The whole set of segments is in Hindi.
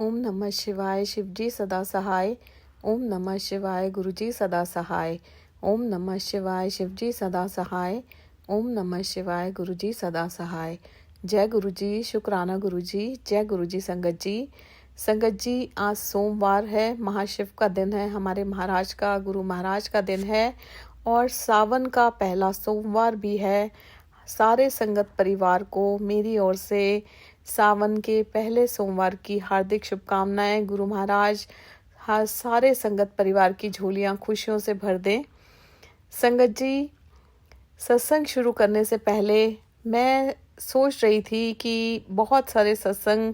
ओम नमः शिवाय शिवजी सदा सहाय। ओम नमः शिवाय गुरुजी सदा सहाय। ओम नमः शिवाय शिवजी सदा सहाय। ओम नमः शिवाय गुरुजी सदा सहाय। जय गुरुजी, शुक्राना गुरुजी, जय गुरुजी। संगत जी, संगत जी, आज सोमवार है, महाशिव का दिन है, हमारे महाराज का, गुरु महाराज का दिन है और सावन का पहला सोमवार भी है। सारे संगत परिवार को मेरी ओर से सावन के पहले सोमवार की हार्दिक शुभकामनाएं। गुरु महाराज हर सारे संगत परिवार की झोलियां खुशियों से भर दें। संगत जी, सत्संग शुरू करने से पहले मैं सोच रही थी कि बहुत सारे सत्संग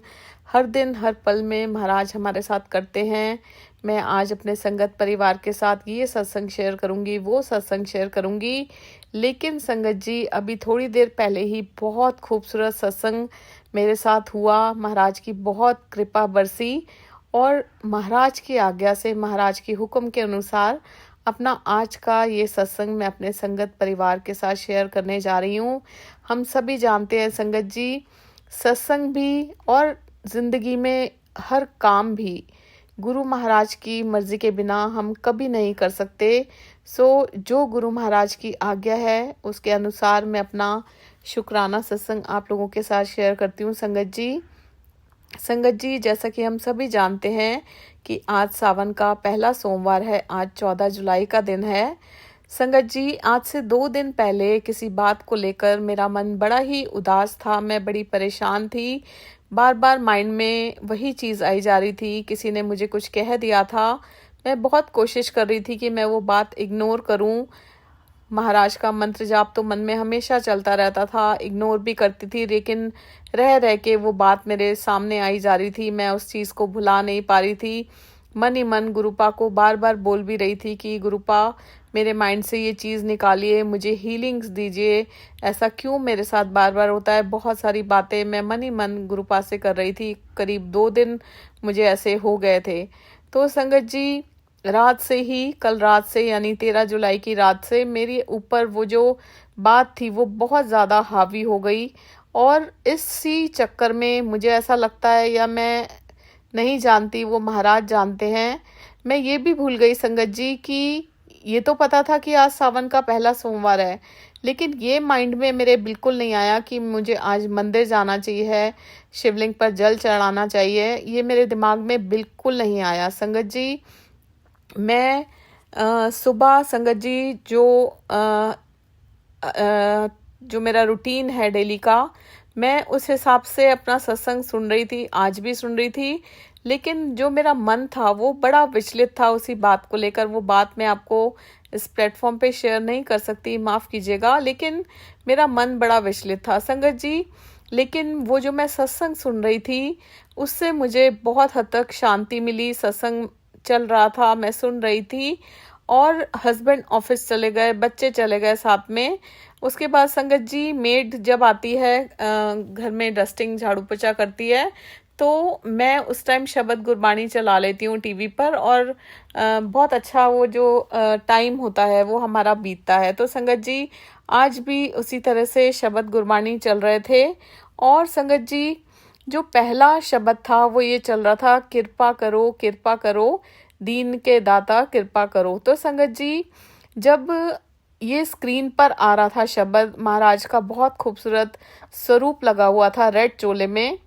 हर दिन हर पल में महाराज हमारे साथ करते हैं। मैं आज अपने संगत परिवार के साथ ये सत्संग शेयर करूंगी, वो सत्संग शेयर करूंगी। लेकिन संगत जी, अभी थोड़ी देर पहले ही बहुत खूबसूरत सत्संग मेरे साथ हुआ। महाराज की बहुत कृपा बरसी और महाराज की आज्ञा से, महाराज की हुक्म के अनुसार अपना आज का ये सत्संग मैं अपने संगत परिवार के साथ शेयर करने जा रही हूँ। हम सभी जानते हैं संगत जी, सत्संग भी और जिंदगी में हर काम भी गुरु महाराज की मर्जी के बिना हम कभी नहीं कर सकते। जो गुरु महाराज की आज्ञा है उसके अनुसार मैं अपना शुक्राना सत्संग आप लोगों के साथ शेयर करती हूँ। संगत जी, जैसा कि हम सभी जानते हैं कि आज सावन का पहला सोमवार है। आज 14 जुलाई का दिन है। संगत जी, आज से 2 दिन पहले किसी बात को लेकर मेरा मन बड़ा ही उदास था, मैं बड़ी परेशान थी। बार बार माइंड में वही चीज़ आई जा रही थी। किसी ने मुझे कुछ कह दिया था, मैं बहुत कोशिश कर रही थी कि मैं वो बात इग्नोर करूं। महाराज का मंत्र जाप तो मन में हमेशा चलता रहता था, इग्नोर भी करती थी, लेकिन रह रह के वो बात मेरे सामने आई जा रही थी। मैं उस चीज़ को भुला नहीं पा रही थी। मन ही मन गुरुपा को बार बार बोल भी रही थी कि गुरुपा, मेरे माइंड से ये चीज़ निकालिए, मुझे हीलिंग्स दीजिए। ऐसा क्यों मेरे साथ बार बार होता है? बहुत सारी बातें मैं मन ही मन गुरुपा से कर रही थी। करीब 2 दिन मुझे ऐसे हो गए थे। तो संगत जी, रात से ही, कल रात से यानी 13 जुलाई की रात से मेरे ऊपर वो जो बात थी वो बहुत ज़्यादा हावी हो गई और इसी चक्कर में मुझे ऐसा लगता है, या मैं नहीं जानती, वो महाराज जानते हैं, मैं ये भी भूल गई संगत जी कि ये तो पता था कि आज सावन का पहला सोमवार है, लेकिन ये माइंड में मेरे बिल्कुल नहीं आया कि मुझे आज मंदिर जाना चाहिए, शिवलिंग पर जल चढ़ाना चाहिए। ये मेरे दिमाग में बिल्कुल नहीं आया संगत जी। मैं सुबह संगत जी जो मेरा रूटीन है डेली का, मैं उस हिसाब से अपना सत्संग सुन रही थी, आज भी सुन रही थी। लेकिन जो मेरा मन था वो बड़ा विचलित था उसी बात को लेकर। वो बात मैं आपको इस प्लेटफॉर्म पे शेयर नहीं कर सकती, माफ़ कीजिएगा, लेकिन मेरा मन बड़ा विचलित था संगत जी। लेकिन वो जो मैं सत्संग सुन रही थी उससे मुझे बहुत हद तक शांति मिली। सत्संग चल रहा था, मैं सुन रही थी और हस्बैंड ऑफिस चले गए, बच्चे चले गए साथ में। उसके बाद संगत जी, मेड जब आती है घर में डस्टिंग झाड़ू पोछा करती है, तो मैं उस टाइम शबद गुरबाणी चला लेती हूँ टीवी पर और बहुत अच्छा वो जो टाइम होता है वो हमारा बीतता है। तो संगत जी, आज भी उसी तरह से शबद गुरबाणी चल रहे थे और संगत जी, जो पहला शब्द था वो ये चल रहा था, कृपा करो दीन के दाता कृपा करो। तो संगत जी, जब ये स्क्रीन पर आ रहा था शब्द, महाराज का बहुत खूबसूरत स्वरूप लगा हुआ था रेड चोले में,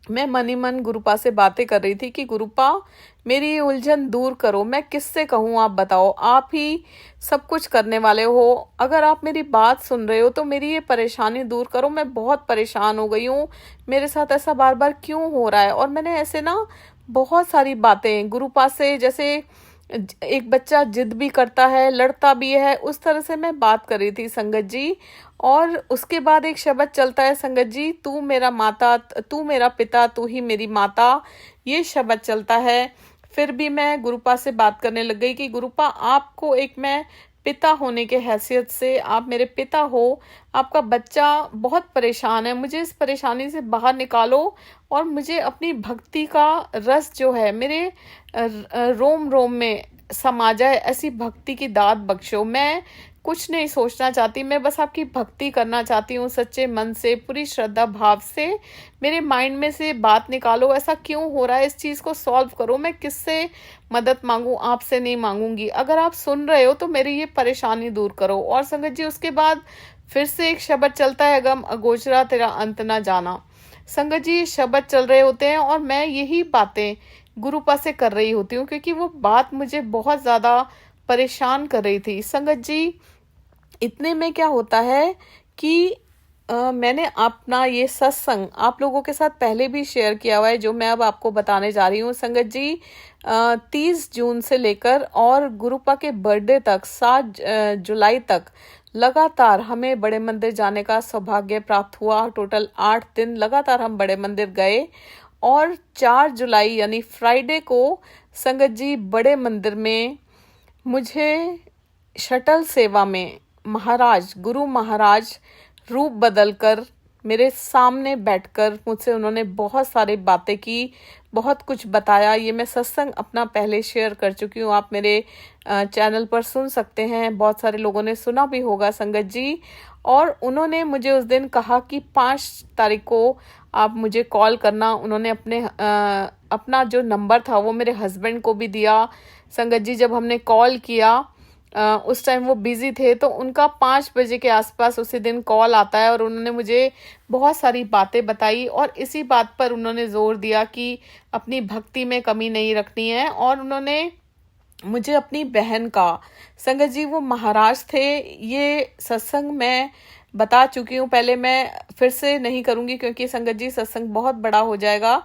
मैं मन ही मन गुरुपा से बातें कर रही थी कि गुरुपा, मेरी ये उलझन दूर करो, मैं किससे कहूँ, आप बताओ, आप ही सब कुछ करने वाले हो। अगर आप मेरी बात सुन रहे हो तो मेरी ये परेशानी दूर करो, मैं बहुत परेशान हो गई हूँ, मेरे साथ ऐसा बार बार क्यों हो रहा है। और मैंने ऐसे ना बहुत सारी बातें गुरुपा से, जैसे एक बच्चा जिद भी करता है, लड़ता भी है, उस तरह से मैं बात कर रही थी संगत जी। और उसके बाद एक शब्द चलता है संगत जी, तू मेरा माता, तू मेरा पिता, तू ही मेरी माता, ये शब्द चलता है। फिर भी मैं गुरुपा से बात करने लग गई कि गुरुपा, आपको एक मैं पिता होने के हैसियत से, आप मेरे पिता हो, आपका बच्चा बहुत परेशान है, मुझे इस परेशानी से बाहर निकालो और मुझे अपनी भक्ति का रस जो है मेरे रोम रोम में समा जाए, ऐसी भक्ति की दात बख्शो। मैं कुछ नहीं सोचना चाहती, मैं बस आपकी भक्ति करना चाहती हूँ सच्चे मन से, पूरी श्रद्धा भाव से। मेरे माइंड में से बात निकालो, ऐसा क्यों हो रहा है, इस चीज़ को सॉल्व करो। मैं किससे मदद मांगूँ, आपसे नहीं मांगूंगी। अगर आप सुन रहे हो तो मेरी ये परेशानी दूर करो। और संगत जी उसके बाद फिर से एक शब्द चलता है, अगम अगोचरा तेरा अंत ना जाना। संगत जी ये शब्द चल रहे होते हैं और मैं यही बातें गुरुपा से कर रही होती हूँ, क्योंकि वो बात मुझे बहुत ज़्यादा परेशान कर रही थी। संगत जी इतने में क्या होता है कि मैंने अपना ये सत्संग आप लोगों के साथ पहले भी शेयर किया हुआ है, जो मैं अब आपको बताने जा रही हूँ। संगत जी 30 जून से लेकर और गुरुपा के बर्थडे तक 7 जुलाई तक लगातार हमें बड़े मंदिर जाने का सौभाग्य प्राप्त हुआ। टोटल 8 दिन लगातार हम बड़े मंदिर गए और 4 जुलाई यानी फ्राइडे को संगत जी बड़े मंदिर में मुझे शटल सेवा में महाराज गुरु महाराज रूप बदलकर मेरे सामने बैठकर मुझसे उन्होंने बहुत सारी बातें की, बहुत कुछ बताया। ये मैं सत्संग अपना पहले शेयर कर चुकी हूँ, आप मेरे चैनल पर सुन सकते हैं, बहुत सारे लोगों ने सुना भी होगा संगत जी। और उन्होंने मुझे उस दिन कहा कि 5 तारीख को आप मुझे कॉल करना। उन्होंने अपना जो नंबर था वो मेरे हस्बैंड को भी दिया। संगत जी जब हमने कॉल किया उस टाइम वो बिजी थे, तो उनका 5 बजे के आसपास उसी दिन कॉल आता है और उन्होंने मुझे बहुत सारी बातें बताई और इसी बात पर उन्होंने जोर दिया कि अपनी भक्ति में कमी नहीं रखनी है। और उन्होंने मुझे अपनी बहन का, संगत जी वो महाराज थे, ये सत्संग मैं बता चुकी हूँ पहले, मैं फिर से नहीं करूँगी क्योंकि संगत जी सत्संग बहुत बड़ा हो जाएगा।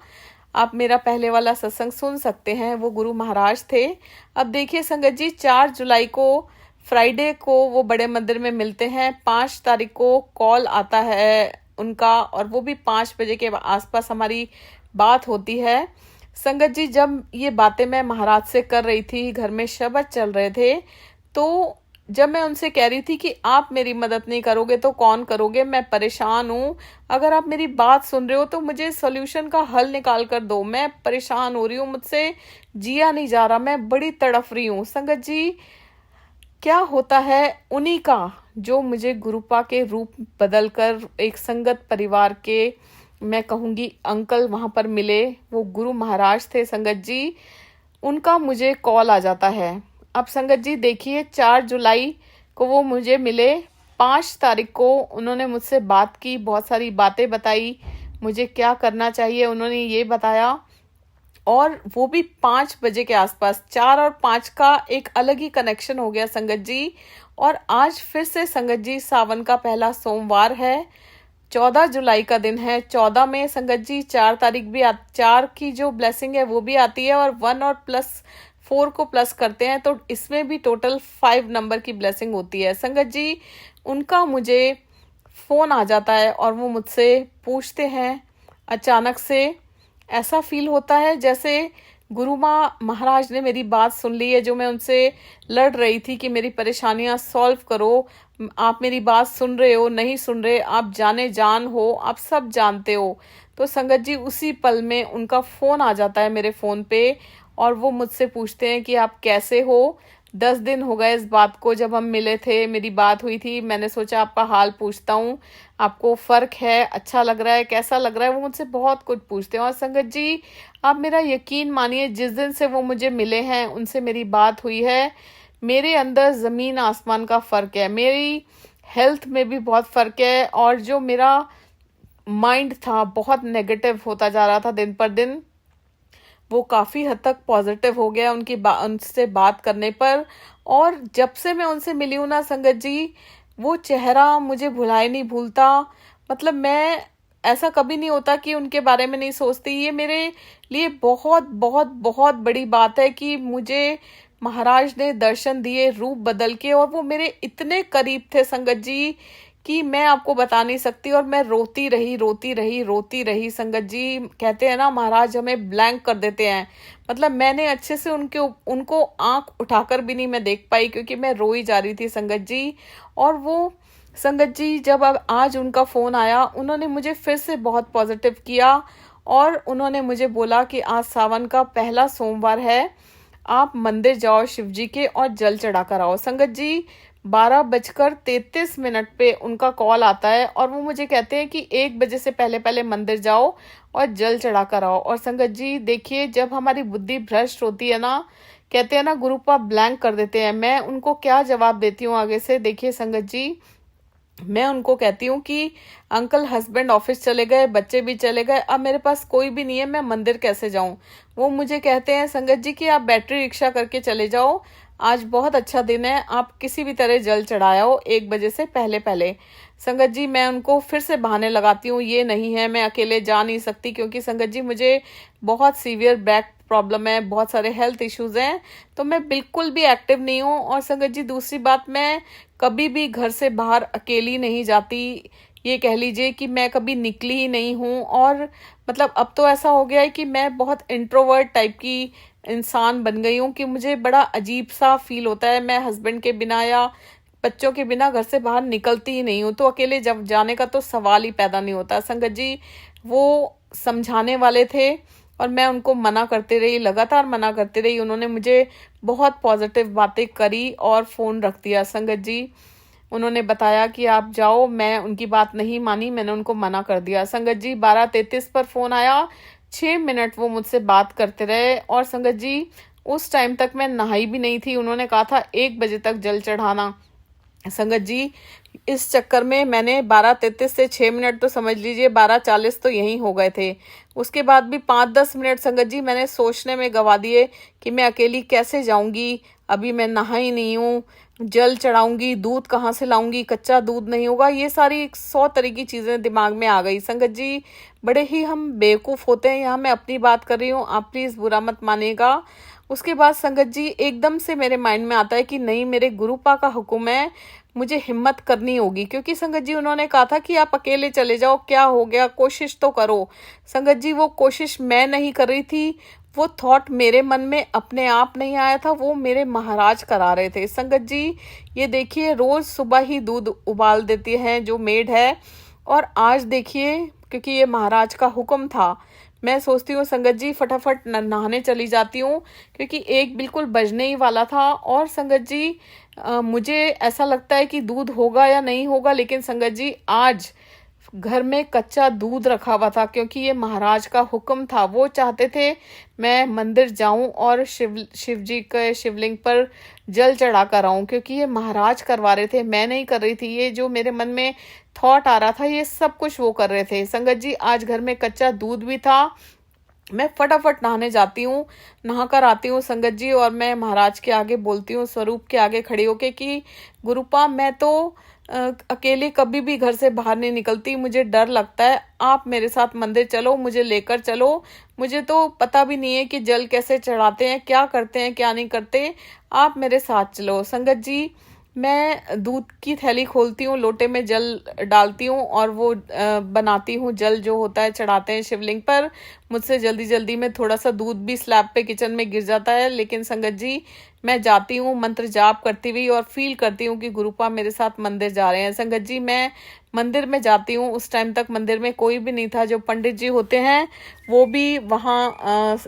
आप मेरा पहले वाला सत्संग सुन सकते हैं, वो गुरु महाराज थे। अब देखिए संगत जी 4 जुलाई को फ्राइडे को वो बड़े मंदिर में मिलते हैं। 5 तारीख को कॉल आता है उनका और वो भी 5 बजे के आसपास हमारी बात होती है। संगत जी जब ये बातें मैं महाराज से कर रही थी, घर में शब्द चल रहे थे, तो जब मैं उनसे कह रही थी कि आप मेरी मदद नहीं करोगे तो कौन करोगे, मैं परेशान हूँ, अगर आप मेरी बात सुन रहे हो तो मुझे सॉल्यूशन का हल निकाल कर दो, मैं परेशान हो रही हूँ, मुझसे जिया नहीं जा रहा, मैं बड़ी तड़फ रही हूँ। संगत जी क्या होता है, उन्हीं का जो मुझे गुरुपा के रूप बदल कर एक संगत परिवार के, मैं कहूँगी अंकल वहाँ पर मिले, वो गुरु महाराज थे संगत जी, उनका मुझे कॉल आ जाता है। अब संगत जी देखिए 4 जुलाई को वो मुझे मिले, 5 तारीख को उन्होंने मुझसे बात की, बहुत सारी बातें बताई, मुझे क्या करना चाहिए उन्होंने ये बताया। और वो भी 5 बजे के आसपास, 4 और 5 का एक अलग ही कनेक्शन हो गया संगत जी। और आज फिर से संगत जी सावन का पहला सोमवार है, 14 जुलाई का दिन है। 14 में संगत जी 4 तारीख भी 4 की जो ब्लेसिंग है वो भी आती है और 1 और +4 को प्लस करते हैं तो इसमें भी टोटल 5 नंबर की ब्लेसिंग होती है। संगत जी उनका मुझे फोन आ जाता है और वो मुझसे पूछते हैं, अचानक से ऐसा फील होता है जैसे गुरु माँ महाराज ने मेरी बात सुन ली है, जो मैं उनसे लड़ रही थी कि मेरी परेशानियां सॉल्व करो, आप मेरी बात सुन रहे हो नहीं सुन रहे, आप जाने जान हो, आप सब जानते हो। तो संगत जी उसी पल में उनका फोन आ जाता है मेरे फोन पे और वो मुझसे पूछते हैं कि आप कैसे हो। 10 दिन हो गए इस बात को, जब हम मिले थे मेरी बात हुई थी, मैंने सोचा आपका हाल पूछता हूँ, आपको फर्क है, अच्छा लग रहा है, कैसा लग रहा है, वो मुझसे बहुत कुछ पूछते हैं। और संगत जी आप मेरा यकीन मानिए, जिस दिन से वो मुझे मिले हैं, उनसे मेरी बात हुई है, मेरे अंदर जमीन आसमान का फर्क है, मेरी हेल्थ में भी बहुत फर्क है और जो मेरा माइंड था बहुत नेगेटिव होता जा रहा था दिन पर दिन, वो काफ़ी हद तक पॉजिटिव हो गया उनसे बात करने पर। और जब से मैं उनसे मिली हूँ ना संगत जी, वो चेहरा मुझे भुलाए नहीं भूलता। मतलब मैं, ऐसा कभी नहीं होता कि उनके बारे में नहीं सोचती। ये मेरे लिए बहुत बहुत बहुत बड़ी बात है कि मुझे महाराज ने दर्शन दिए रूप बदल के, और वो मेरे इतने करीब थे संगत जी कि मैं आपको बता नहीं सकती। और मैं रोती रही रोती रही रोती रही संगत जी। कहते हैं ना महाराज हमें ब्लैंक कर देते हैं, मतलब मैंने अच्छे से उनको आंख उठाकर भी नहीं मैं देख पाई क्योंकि मैं रोई जा रही थी संगत जी। और वो संगत जी जब अब आज उनका फोन आया, उन्होंने मुझे फिर से बहुत पॉजिटिव किया और उन्होंने मुझे बोला कि आज सावन का पहला सोमवार है, आप मंदिर जाओ शिव जी के और जल चढ़ा कर आओ। संगत जी 12:33 पे उनका कॉल आता है और वो मुझे कहते हैं कि 1 बजे से पहले पहले मंदिर जाओ और जल चढ़ा कर आओ। और संगत जी देखिए, जब हमारी बुद्धि भ्रष्ट होती है ना, कहते हैं ना गुरुपा ब्लैंक कर देते हैं, मैं उनको क्या जवाब देती हूँ आगे से। देखिए संगत जी, मैं उनको कहती हूँ कि अंकल हस्बैंड ऑफिस चले गए, बच्चे भी चले गए, अब मेरे पास कोई भी नहीं है, मैं मंदिर कैसे जाऊं। वो मुझे कहते हैं संगत जी कि आप बैटरी रिक्शा करके चले जाओ, आज बहुत अच्छा दिन है, आप किसी भी तरह जल चढ़ाओ 1 बजे से पहले पहले। संगत जी मैं उनको फिर से बहाने लगाती हूँ, ये नहीं है, मैं अकेले जा नहीं सकती, क्योंकि संगत जी मुझे बहुत सीवियर बैक प्रॉब्लम है, बहुत सारे हेल्थ इश्यूज हैं, तो मैं बिल्कुल भी एक्टिव नहीं हूँ। और संगत जी दूसरी बात, मैं कभी भी घर से बाहर अकेली नहीं जाती, ये कह लीजिए कि मैं कभी निकली ही नहीं हूँ। और मतलब अब तो ऐसा हो गया है कि मैं बहुत इंट्रोवर्ट टाइप की इंसान बन गई हूँ कि मुझे बड़ा अजीब सा फील होता है, मैं हस्बैंड के बिना या बच्चों के बिना घर से बाहर निकलती ही नहीं हूँ, तो अकेले जब जाने का तो सवाल ही पैदा नहीं होता। संगत जी वो समझाने वाले थे और मैं उनको मना करते रही, लगातार मना करते रही, उन्होंने मुझे बहुत पॉजिटिव बातें करी और फोन रख दिया। संगत जी उन्होंने बताया कि आप जाओ, मैं उनकी बात नहीं मानी, मैंने उनको मना कर दिया। संगत जी 12:33 पर फोन आया, 6 मिनट वो मुझसे बात करते रहे। और संगत जी उस टाइम तक मैं नहाई भी नहीं थी, उन्होंने कहा था 1 बजे तक जल चढ़ाना। संगत जी इस चक्कर में मैंने 12:33 से 6 मिनट तो समझ लीजिए 12:40 तो यहीं हो गए थे। उसके बाद भी 5-10 मिनट संगत जी मैंने सोचने में गवा दिए कि मैं अकेली कैसे जाऊंगी, अभी मैं नहाई नहीं हूँ, जल चढ़ाऊंगी, दूध कहाँ से लाऊंगी, कच्चा दूध नहीं होगा, ये सारी 100 तरह की चीजें दिमाग में आ गई। संगत जी बड़े ही हम बेवकूफ होते हैं, यहाँ मैं अपनी बात कर रही हूँ, आप प्लीज बुरा मत मानिएगा। उसके बाद संगत जी एकदम से मेरे माइंड में आता है कि नहीं, मेरे गुरुपा का हुक्म है, मुझे हिम्मत करनी होगी, क्योंकि संगत जी उन्होंने कहा था कि आप अकेले चले जाओ, क्या हो गया, कोशिश तो करो। संगत जी वो कोशिश मैं नहीं कर रही थी, वो थॉट मेरे मन में अपने आप नहीं आया था, वो मेरे महाराज करा रहे थे। संगत जी ये देखिए, रोज सुबह ही दूध उबाल देती है जो मेड है, और आज देखिए क्योंकि ये महाराज का हुक्म था, मैं सोचती हूँ संगत जी फटाफट नहाने चली जाती हूँ, क्योंकि 1 बिल्कुल बजने ही वाला था। और संगत जी मुझे ऐसा लगता है कि दूध होगा या नहीं होगा, लेकिन संगत जी आज घर में कच्चा दूध रखा हुआ था, क्योंकि ये महाराज का हुक्म था, वो चाहते थे मैं मंदिर जाऊं और शिव जी के शिवलिंग पर जल चढ़ा कर आऊं, क्योंकि ये महाराज करवा रहे थे, मैं नहीं कर रही थी। ये जो मेरे मन में थॉट आ रहा था, ये सब कुछ वो कर रहे थे। संगत जी आज घर में कच्चा दूध भी था, मैं फटाफट नहाने जाती हूँ, नहा कर आती हूँ संगत जी, और मैं महाराज के आगे बोलती हूँ, स्वरूप के आगे खड़ी होके कि गुरुपा मैं तो अकेले कभी भी घर से बाहर नहीं निकलती, मुझे डर लगता है, आप मेरे साथ मंदिर चलो, मुझे लेकर चलो, मुझे तो पता भी नहीं है कि जल कैसे चढ़ाते हैं, क्या करते हैं क्या नहीं करते, आप मेरे साथ चलो। संगत जी मैं दूध की थैली खोलती हूँ, लोटे में जल डालती हूँ और वो बनाती हूँ, जल जो होता है चढ़ाते हैं शिवलिंग पर। मुझसे जल्दी जल्दी में थोड़ा सा दूध भी स्लैब पे किचन में गिर जाता है, लेकिन संगत जी मैं जाती हूँ मंत्र जाप करती हुई और फील करती हूँ कि गुरुपा मेरे साथ मंदिर जा रहे हैं। संगत जी मैं मंदिर में जाती हूँ, उस टाइम तक मंदिर में कोई भी नहीं था, जो पंडित जी होते हैं वो भी वहाँ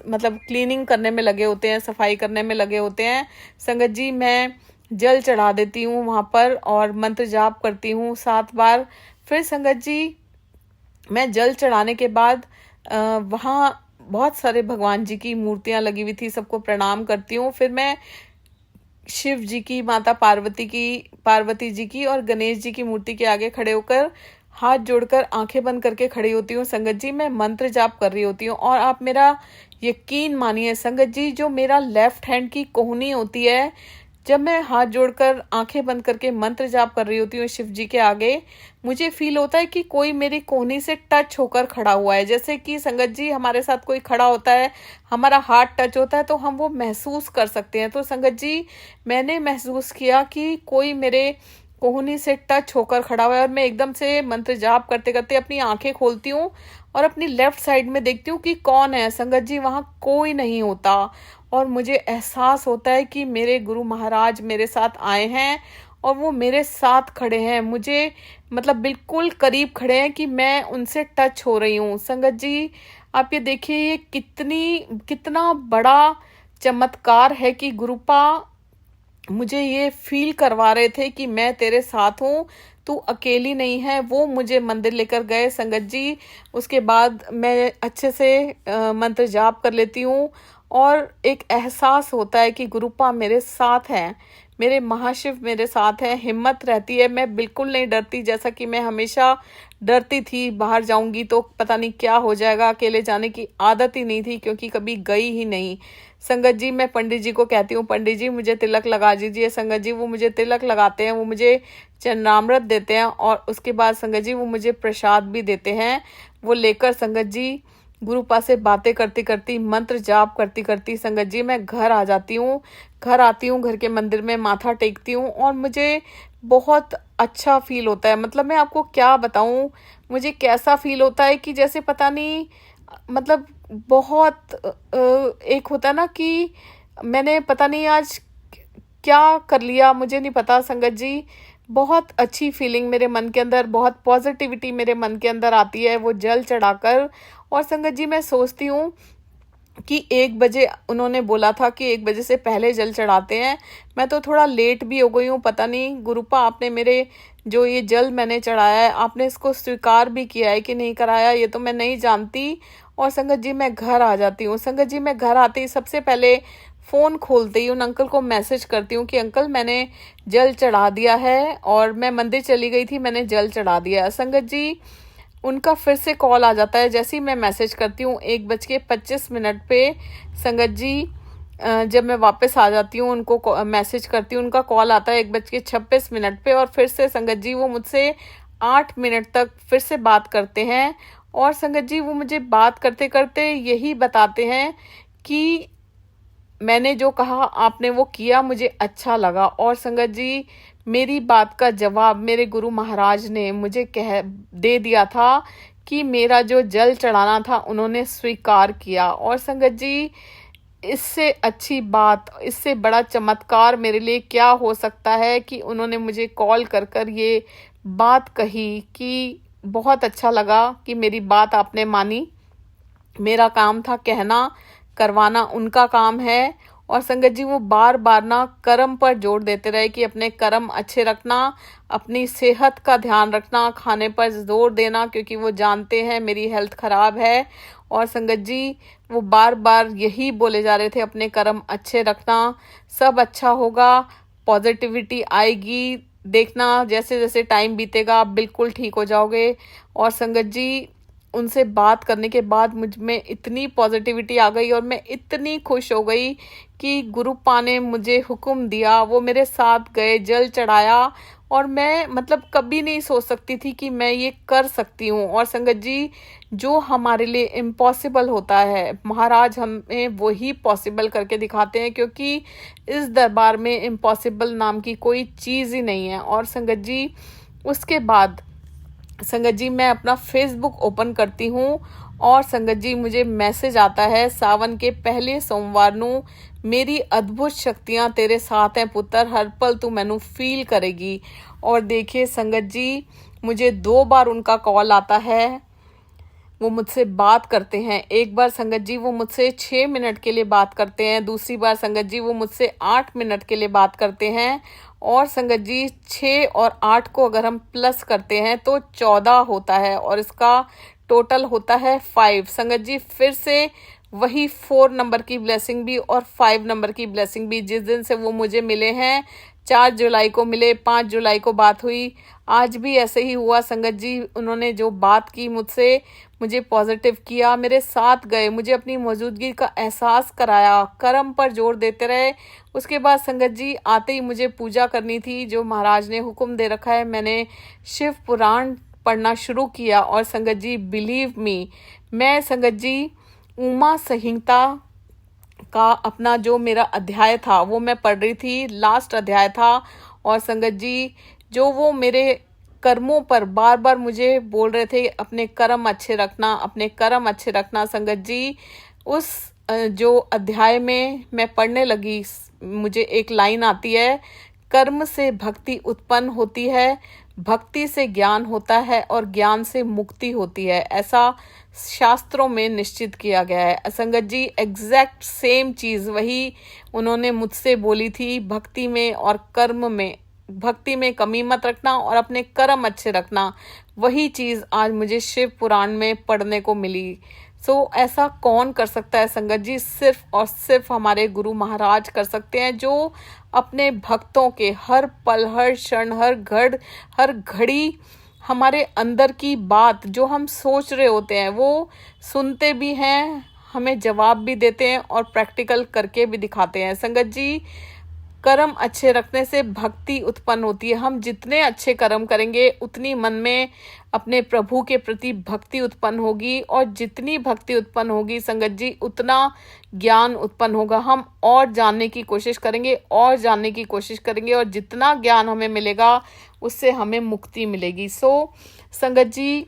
मतलब क्लीनिंग करने में लगे होते हैं, सफाई करने में लगे होते हैं। संगत जी मैं जल चढ़ा देती हूँ वहां पर और मंत्र जाप करती हूँ 7 बार। फिर संगत जी मैं जल चढ़ाने के बाद वहाँ बहुत सारे भगवान जी की मूर्तियां लगी हुई थी, सबको प्रणाम करती हूँ। फिर मैं शिव जी की, माता पार्वती जी की और गणेश जी की मूर्ति के आगे खड़े होकर हाथ जोड़कर आंखें बंद करके खड़ी होती हूँ। संगत जी मैं मंत्र जाप कर रही होती हूँ, और आप मेरा यकीन मानिए संगत जी, जो मेरा लेफ्ट हैंड की कोहनी होती है, जब मैं हाथ जोड़कर आंखें बंद करके मंत्र जाप कर रही होती हूँ शिव जी के आगे, मुझे फील होता है कि कोई मेरी कोहनी से टच होकर खड़ा हुआ है। जैसे कि संगत जी हमारे साथ कोई खड़ा होता है, हमारा हाथ टच होता है तो हम वो महसूस कर सकते हैं। तो संगत जी मैंने महसूस किया कि कोई मेरे कोहनी से टच होकर खड़ा हुआ है, और मैं एकदम से मंत्र जाप करते करते अपनी आंखें खोलती हूँ और अपनी लेफ्ट साइड में देखती हूँ कि कौन है। संगत जी वहां कोई नहीं होता, और मुझे एहसास होता है कि मेरे गुरु महाराज मेरे साथ आए हैं और वो मेरे साथ खड़े हैं, मुझे मतलब बिल्कुल करीब खड़े हैं कि मैं उनसे टच हो रही हूँ। संगत जी आप ये देखिए, ये कितना बड़ा चमत्कार है कि गुरुपा मुझे ये फील करवा रहे थे कि मैं तेरे साथ हूँ, तू अकेली नहीं है। वो मुझे मंदिर लेकर गए संगत जी। उसके बाद मैं अच्छे से मंत्र जाप कर लेती हूँ और एक एहसास होता है कि गुरुपा मेरे साथ हैं, मेरे महाशिव मेरे साथ हैं। हिम्मत रहती है, मैं बिल्कुल नहीं डरती जैसा कि मैं हमेशा डरती थी। बाहर जाऊंगी तो पता नहीं क्या हो जाएगा, अकेले जाने की आदत ही नहीं थी क्योंकि कभी गई ही नहीं। संगत जी मैं पंडित जी को कहती हूँ, पंडित जी मुझे तिलक लगा दीजिए। संगत जी वो मुझे तिलक लगाते हैं, वो मुझे चरणामृत देते हैं और उसके बाद संगत जी वो मुझे प्रसाद भी देते हैं। वो लेकर संगत जी गुरुपा से बातें करती करती, मंत्र जाप करती करती संगत जी मैं घर आ जाती हूँ। घर आती हूँ, घर के मंदिर में माथा टेकती हूँ और मुझे बहुत अच्छा फील होता है। मतलब मैं आपको क्या बताऊँ, मुझे कैसा फील होता है कि जैसे पता नहीं, मतलब बहुत एक होता है ना कि मैंने पता नहीं आज क्या कर लिया, मुझे नहीं पता संगत जी। बहुत अच्छी फीलिंग मेरे मन के अंदर, बहुत पॉजिटिविटी मेरे मन के अंदर आती है वो जल चढ़ाकर। और संगत जी मैं सोचती हूँ कि 1 बजे उन्होंने बोला था कि 1 बजे से पहले जल चढ़ाते हैं। मैं तो थोड़ा लेट भी हो गई हूँ, पता नहीं गुरुपा आपने मेरे जो ये जल मैंने चढ़ाया है, आपने इसको स्वीकार भी किया है कि नहीं कराया, ये तो मैं नहीं जानती। और संगत जी मैं घर आ जाती हूँ। संगत जी मैं घर आते ही सबसे पहले फ़ोन खोलते ही उन अंकल को मैसेज करती हूँ कि अंकल मैंने जल चढ़ा दिया है और मैं मंदिर चली गई थी, मैंने जल चढ़ा दिया है। संगत जी उनका फिर से कॉल आ जाता है जैसे ही मैं मैसेज करती हूँ 1:25 पे। संगत जी जब मैं वापस आ जाती हूँ उनको मैसेज करती हूँ, उनका कॉल आता है 1:26 पे और फिर से संगत जी वो मुझसे 8 मिनट तक फिर से बात करते हैं। और संगत जी वो मुझे बात करते करते यही बताते हैं कि मैंने जो कहा आपने वो किया, मुझे अच्छा लगा। और संगत जी मेरी बात का जवाब मेरे गुरु महाराज ने मुझे दे दिया था कि मेरा जो जल चढ़ाना था उन्होंने स्वीकार किया। और संगत जी इससे अच्छी बात, इससे बड़ा चमत्कार मेरे लिए क्या हो सकता है कि उन्होंने मुझे कॉल कर कर ये बात कही कि बहुत अच्छा लगा कि मेरी बात आपने मानी। मेरा काम था कहना, करवाना उनका काम है। और संगत जी वो बार बार ना कर्म पर जोर देते रहे कि अपने कर्म अच्छे रखना, अपनी सेहत का ध्यान रखना, खाने पर जोर देना क्योंकि वो जानते हैं मेरी हेल्थ खराब है। और संगत जी वो बार बार यही बोले जा रहे थे अपने कर्म अच्छे रखना, सब अच्छा होगा, पॉजिटिविटी आएगी, देखना जैसे जैसे टाइम बीतेगा आप बिल्कुल ठीक हो जाओगे। और संगत जी उनसे बात करने के बाद मुझ में इतनी पॉजिटिविटी आ गई और मैं इतनी खुश हो गई कि गुरुपा ने मुझे हुक्म दिया, वो मेरे साथ गए, जल चढ़ाया। और मैं मतलब कभी नहीं सोच सकती थी कि मैं ये कर सकती हूँ। और संगत जी जो हमारे लिए इम्पॉसिबल होता है महाराज हमें वही पॉसिबल करके दिखाते हैं क्योंकि इस दरबार में इम्पॉसिबल नाम की कोई चीज़ ही नहीं है। और संगत जी उसके बाद संगत जी मैं अपना फेसबुक ओपन करती हूँ और संगत जी मुझे मैसेज आता है सावन के पहले सोमवार नू मेरी अद्भुत शक्तियाँ तेरे साथ हैं पुत्र, हर पल तू मैनू फील करेगी। और देखिए संगत जी मुझे 2 बार उनका कॉल आता है, वो मुझसे बात करते हैं। एक बार संगत जी वो मुझसे 6 मिनट के लिए बात करते हैं, दूसरी बार संगत जी वो मुझसे 8 मिनट के लिए बात करते हैं। और संगत जी 6 और 8 को अगर हम प्लस करते हैं तो 14 होता है और इसका टोटल होता है 5। संगत जी फिर से वही 4 नंबर की ब्लेसिंग भी और 5 नंबर की ब्लेसिंग भी, जिस दिन से वो मुझे मिले हैं 4 जुलाई को मिले, 5 जुलाई को बात हुई, आज भी ऐसे ही हुआ। संगत जी उन्होंने जो बात की मुझसे, मुझे पॉजिटिव किया, मेरे साथ गए, मुझे अपनी मौजूदगी का एहसास कराया, कर्म पर जोर देते रहे। उसके बाद संगत जी आते ही मुझे पूजा करनी थी जो महाराज ने हुक्म दे रखा है। मैंने शिव पुराण पढ़ना शुरू किया और संगत जी बिलीव मी, मैं संगत जी उमा संहिता का अपना जो मेरा अध्याय था वो मैं पढ़ रही थी, लास्ट अध्याय था। और संगत जी जो वो मेरे कर्मों पर बार बार मुझे बोल रहे थे अपने कर्म अच्छे रखना, अपने कर्म अच्छे रखना। संगत जी उस जो अध्याय में मैं पढ़ने लगी, मुझे एक लाइन आती है, कर्म से भक्ति उत्पन्न होती है, भक्ति से ज्ञान होता है और ज्ञान से मुक्ति होती है। ऐसा शास्त्रों में निश्चित किया गया है। संगत जी, एग्जैक्ट सेम चीज़ वही उन्होंने मुझसे बोली थी, भक्ति में और कर्म में, भक्ति में कमी मत रखना और अपने कर्म अच्छे रखना। वही चीज़ आज मुझे शिव पुराण में पढ़ने को मिली। ऐसा कौन कर सकता है संगत जी? सिर्फ और सिर्फ हमारे गुरु महाराज कर सकते हैं, जो अपने भक्तों के हर पल, हर क्षण, हर घड़ी हमारे अंदर की बात जो हम सोच रहे होते हैं वो सुनते भी हैं, हमें जवाब भी देते हैं और प्रैक्टिकल करके भी दिखाते हैं। संगत जी, कर्म अच्छे रखने से भक्ति उत्पन्न होती है। हम जितने अच्छे कर्म करेंगे उतनी मन में अपने प्रभु के प्रति भक्ति उत्पन्न होगी, और जितनी भक्ति उत्पन्न होगी संगत जी, उतना ज्ञान उत्पन्न होगा। हम और जानने की कोशिश करेंगे, और जानने की कोशिश करेंगे, और जितना ज्ञान हमें मिलेगा उससे हमें मुक्ति मिलेगी। संगत जी,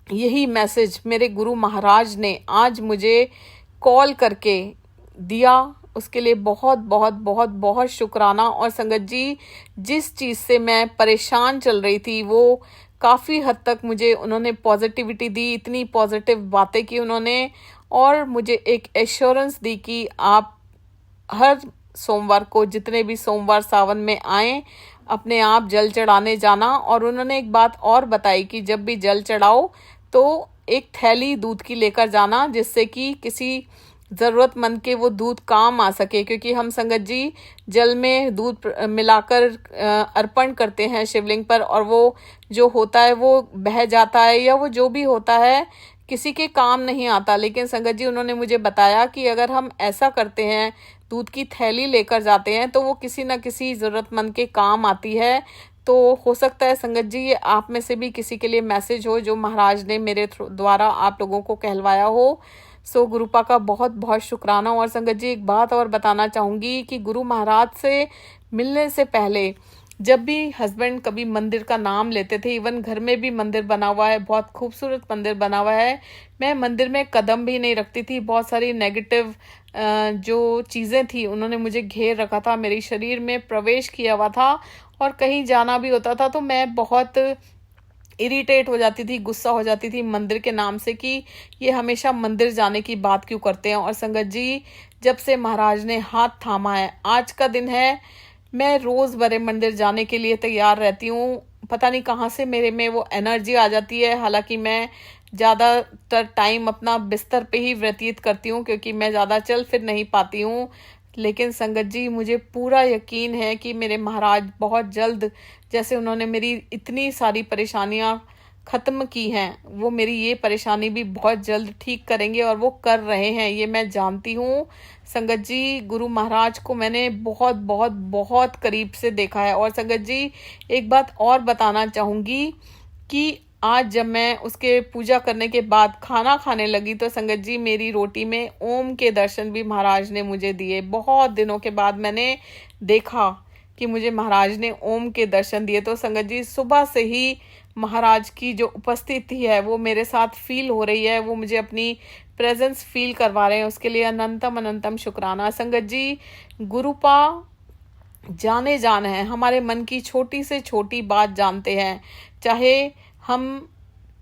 यही मैसेज मेरे गुरु महाराज ने आज मुझे कॉल करके दिया, उसके लिए बहुत बहुत बहुत बहुत शुक्राना। और संगत जी, जिस चीज़ से मैं परेशान चल रही थी वो काफ़ी हद तक मुझे उन्होंने पॉजिटिविटी दी, इतनी पॉजिटिव बातें की उन्होंने, और मुझे एक एश्योरेंस दी कि आप हर सोमवार को, जितने भी सोमवार सावन में आए, अपने आप जल चढ़ाने जाना। और उन्होंने एक बात और बताई कि जब भी जल चढ़ाओ तो एक थैली दूध की लेकर जाना, जिससे कि किसी ज़रूरतमंद के वो दूध काम आ सके। क्योंकि हम संगत जी जल में दूध मिलाकर अर्पण करते हैं शिवलिंग पर, और वो जो होता है वो बह जाता है, या वो जो भी होता है किसी के काम नहीं आता। लेकिन संगत जी, उन्होंने मुझे बताया कि अगर हम ऐसा करते हैं, दूध की थैली लेकर जाते हैं, तो वो किसी न किसी ज़रूरतमंद के काम आती है। तो हो सकता है संगत जी ये आप में से भी किसी के लिए मैसेज हो, जो महाराज ने मेरे द्वारा आप लोगों को कहलवाया हो। गुरुपा का बहुत बहुत शुक्राना। और संगत जी, एक बात और बताना चाहूँगी कि गुरु महाराज से मिलने से पहले जब भी हस्बैंड कभी मंदिर का नाम लेते थे, इवन घर में भी मंदिर बना हुआ है, बहुत खूबसूरत मंदिर बना हुआ है, मैं मंदिर में कदम भी नहीं रखती थी। बहुत सारी नेगेटिव जो चीज़ें थी उन्होंने मुझे घेर रखा था, मेरे शरीर में प्रवेश किया हुआ था, और कहीं जाना भी होता था तो मैं बहुत इरिटेट हो जाती थी, गुस्सा हो जाती थी मंदिर के नाम से, कि ये हमेशा मंदिर जाने की बात क्यों करते हैं। और संगत जी, जब से महाराज ने हाथ थामा है, आज का दिन है, मैं रोज़ बड़े मंदिर जाने के लिए तैयार रहती हूँ। पता नहीं कहाँ से मेरे में वो एनर्जी आ जाती है। हालांकि मैं ज़्यादातर टाइम अपना बिस्तर पे ही व्यतीत करती हूँ, क्योंकि मैं ज़्यादा चल फिर नहीं पाती हूँ। लेकिन संगत जी, मुझे पूरा यकीन है कि मेरे महाराज बहुत जल्द, जैसे उन्होंने मेरी इतनी सारी परेशानियां ख़त्म की हैं, वो मेरी ये परेशानी भी बहुत जल्द ठीक करेंगे, और वो कर रहे हैं, ये मैं जानती हूँ। संगत जी, गुरु महाराज को मैंने बहुत बहुत बहुत करीब से देखा है। और संगत जी, एक बात और बताना चाहूँगी कि आज जब मैं उसके पूजा करने के बाद खाना खाने लगी, तो संगत जी, मेरी रोटी में ओम के दर्शन भी महाराज ने मुझे दिए। बहुत दिनों के बाद मैंने देखा कि मुझे महाराज ने ओम के दर्शन दिए। तो संगत जी, सुबह से ही महाराज की जो उपस्थिति है वो मेरे साथ फील हो रही है, वो मुझे अपनी प्रेजेंस फील करवा रहे हैं, उसके लिए अनंतम अनंतम शुक्राना। संगत जी, गुरुपा जाने जान है, हमारे मन की छोटी से छोटी बात जानते हैं। चाहे हम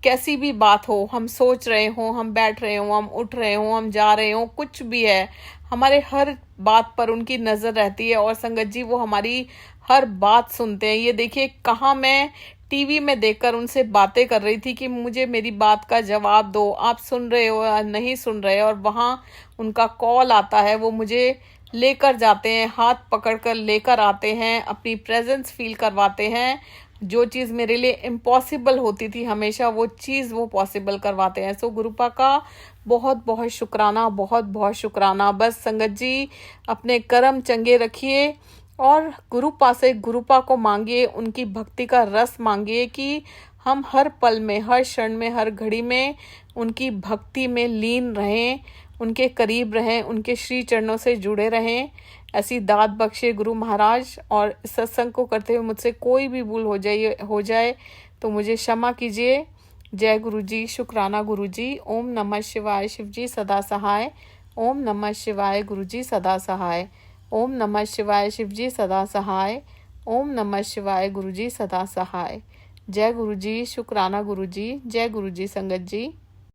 कैसी भी बात हो, हम सोच रहे हों, हम बैठ रहे हों, हम उठ रहे हों, हम जा रहे हों, कुछ भी है, हमारे हर बात पर उनकी नज़र रहती है। और संगत जी, वो हमारी हर बात सुनते हैं। ये देखिए, कहाँ मैं टीवी में देखकर उनसे बातें कर रही थी कि मुझे मेरी बात का जवाब दो, आप सुन रहे हो या नहीं सुन रहे, और वहाँ उनका कॉल आता है, वो मुझे लेकर जाते हैं, हाथ पकड़कर लेकर आते हैं, अपनी प्रेजेंस फील करवाते हैं। जो चीज़ मेरे लिए इम्पॉसिबल होती थी हमेशा, वो चीज़ वो पॉसिबल करवाते हैं। गुरुपा का बहुत बहुत शुक्राना, बहुत बहुत शुक्राना। बस संगत जी, अपने कर्म चंगे रखिए, और गुरुपा से गुरुपा को मांगिए, उनकी भक्ति का रस मांगिए, कि हम हर पल में, हर क्षण में, हर घड़ी में उनकी भक्ति में लीन रहें, उनके करीब रहें, उनके श्री चरणों से जुड़े रहें। ऐसी दात बख्शे गुरु महाराज। और सत्संग को करते हुए मुझसे कोई भी भूल हो जाए तो मुझे क्षमा कीजिए। जय गुरु जी, शुक्राना गुरु जी। ओम नमः शिवाय, शिव जी सदा सहाय। ओम नमः शिवाय, गुरु जी सदा सहाय। ओम नमः शिवाय, शिव जी सदा सहाय। ओम नमः शिवाय, गुरु जी सदा सहाय। जय गुरु जी, शुक्राना गुरु जी। जय गुरु जी संगत जी।